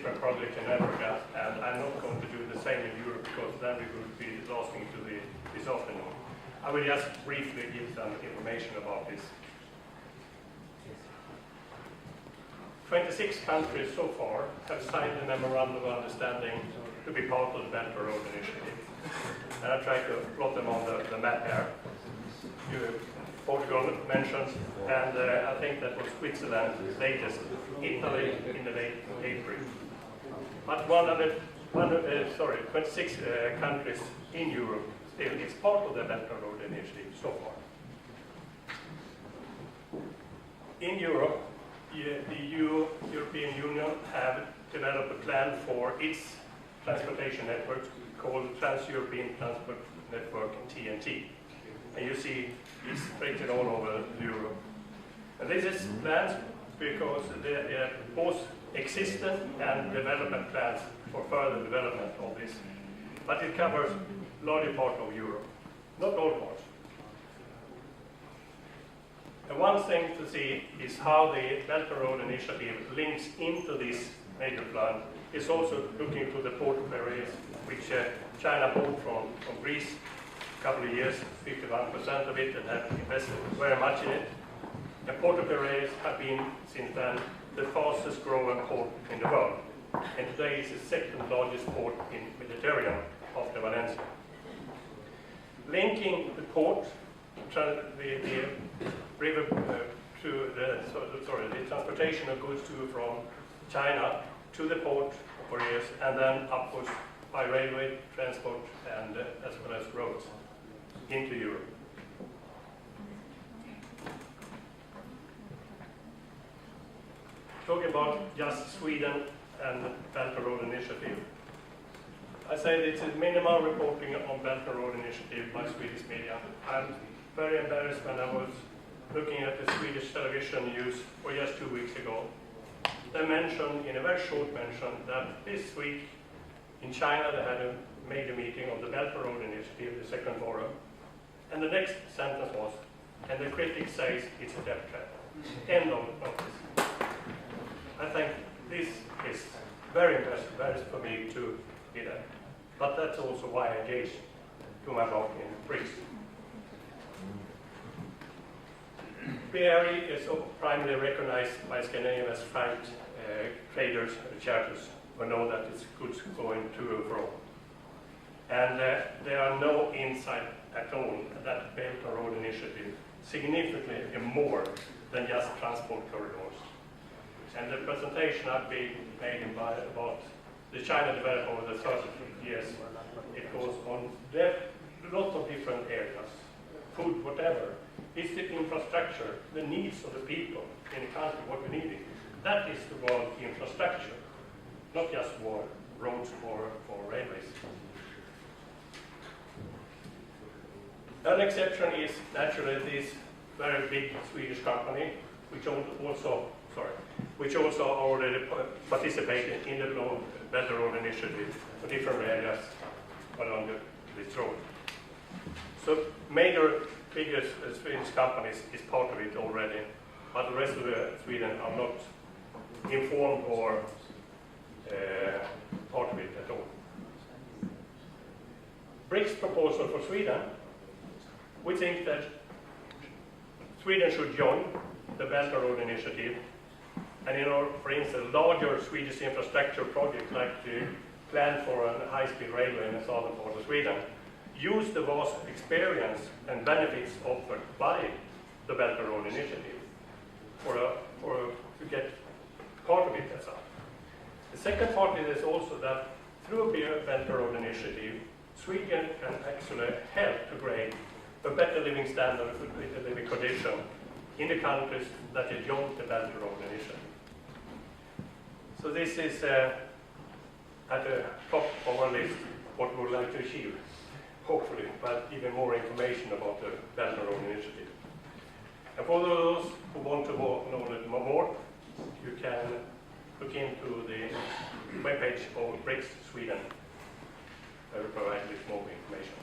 different projects in Africa, and I'm not going to do the same in Europe because then we would be lasting to this afternoon. I will just briefly give some information about this. 26 countries so far have signed a memorandum of understanding to be part of the Belt and Road Initiative. And I try to plot them on the map here. Portugal mentioned, and I think that was Switzerland latest, Italy in the late April. But 26 countries in Europe still is part of the Belt and Road Initiative so far. In Europe, the European Union have developed a plan for its transportation network called Trans-European Transport Network, TNT. And you see it's spread all over Europe. And this is plans because they are both existing and development plans for further development of this. But it covers a larger part of Europe, not all parts. And one thing to see is how the Belt and Road Initiative links into this major plan. It's also looking to the port areas which China bought from Greece a couple of years, 51% of it, and have invested very much in it. And port areas have been, since then, the fastest growing port in the world. And today it's the second largest port in Mediterranean after Valencia. Linking the port, the river to the transportation of goods from China to the port areas, and then upwards by railway transport and as well as roads into Europe. Talking about just Sweden and Belt and Road Initiative. I say it's a minimal reporting on Belt and Road Initiative by Swedish media. I'm very embarrassed when I was looking at the Swedish television news for just 2 weeks ago. They mentioned, in a very short mention, that this week in China they had a major meeting of the Belt and Road Initiative, the second forum. And the next sentence was, and the critic says it's a death trap. End of notice. I think this is very impressive, very for me to be there. But that's also why I engaged to my work in BRICS. BRI is primarily recognized by Scandinavia as frank traders and charters who know that it's goods going to and fro. And there are no insight at all that Belt and Road Initiative significantly more than just transport corridors. And the presentation I've been made about the China development over the 30 years, it goes on lots of different areas, food, whatever. It's the infrastructure, the needs of the people in the country, what we need. That is the world infrastructure, not just for roads or for railways. An exception is naturally this very big Swedish company, which also already participated in the Belt and Road Initiative for different areas along this road. So major biggest Swedish companies is part of it already, but the rest of Sweden are not informed or part of it at all. BRICS proposal for Sweden, we think that Sweden should join the Belt and Road Initiative, and for instance, larger Swedish infrastructure projects like the plan for a high-speed railway in the southern part of Sweden, use the vast experience and benefits offered by the Belt and Road Initiative to get part of it as well. The second part is also that through the Belt and Road Initiative, Sweden can actually help to create a better living standard, a living condition in the countries that have joined the Belt and Road Initiative. So this is at the top of our list what we would like to achieve, hopefully, but even more information about the Belt and Road Initiative. And for those who want to know a little more, you can look into the webpage of BRICS Sweden. I will provide a bit more information.